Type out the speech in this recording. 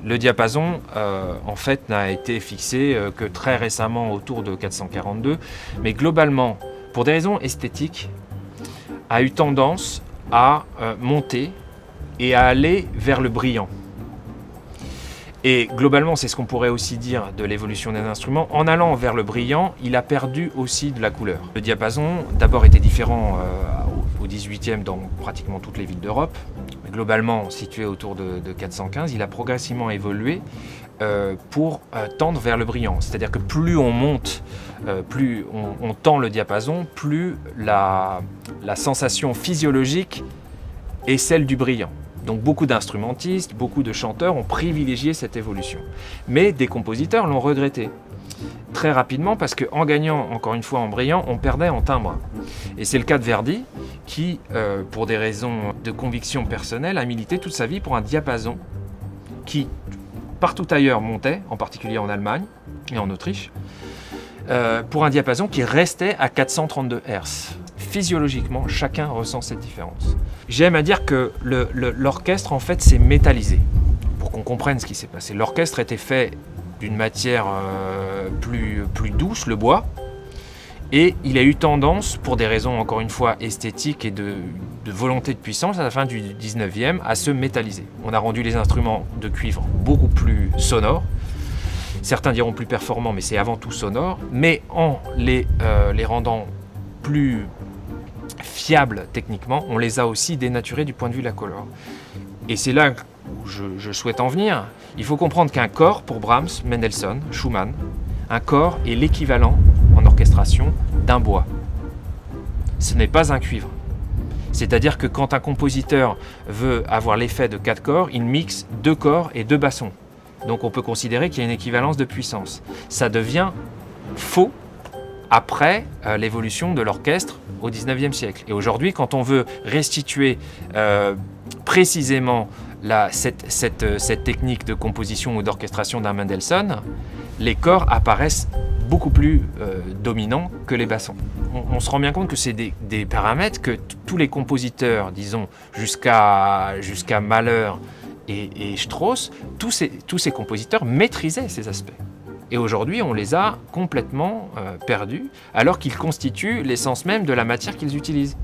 Le diapason, en fait, n'a été fixé que très récemment, autour de 442, mais globalement, pour des raisons esthétiques, a eu tendance à monter et à aller vers le brillant. Et globalement, c'est ce qu'on pourrait aussi dire de l'évolution des instruments. En allant vers le brillant, il a perdu aussi de la couleur. Le diapason, d'abord, était différent au 18e dans pratiquement toutes les villes d'Europe. Globalement, situé autour de 415, il a progressivement évolué pour tendre vers le brillant. C'est-à-dire que plus on monte, plus on tend le diapason, plus la sensation physiologique est celle du brillant. Donc beaucoup d'instrumentistes, beaucoup de chanteurs ont privilégié cette évolution. Mais des compositeurs l'ont regretté très rapidement parce qu'en gagnant encore une fois en brillant, on perdait en timbre. Et c'est le cas de Verdi qui, pour des raisons de conviction personnelle, a milité toute sa vie pour un diapason qui, partout ailleurs, montait, en particulier en Allemagne et en Autriche, pour un diapason qui restait à 432 Hz. Physiologiquement, chacun ressent cette différence. J'aime à dire que l'orchestre, en fait, s'est métallisé. Pour qu'on comprenne ce qui s'est passé. L'orchestre était fait d'une matière plus douce, le bois, et il a eu tendance, pour des raisons, encore une fois, esthétiques et de volonté de puissance, à la fin du 19e, à se métalliser. On a rendu les instruments de cuivre beaucoup plus sonores. Certains diront plus performants, mais c'est avant tout sonore. Mais en les rendant plus fiables techniquement, on les a aussi dénaturés du point de vue de la couleur. Et c'est là où je souhaite en venir. Il faut comprendre qu'un corps, pour Brahms, Mendelssohn, Schumann, un corps est l'équivalent en orchestration d'un bois. Ce n'est pas un cuivre. C'est-à-dire que quand un compositeur veut avoir l'effet de 4 corps, il mixe 2 corps et 2 bassons. Donc on peut considérer qu'il y a une équivalence de puissance. Ça devient faux après l'évolution de l'orchestre au XIXe siècle. Et aujourd'hui, quand on veut restituer précisément cette technique de composition ou d'orchestration d'un Mendelssohn, les corps apparaissent beaucoup plus dominants que les bassons. On se rend bien compte que c'est des paramètres que tous les compositeurs, disons jusqu'à Mahler et Strauss, tous ces compositeurs maîtrisaient ces aspects. Et aujourd'hui, on les a complètement perdus, alors qu'ils constituent l'essence même de la matière qu'ils utilisent.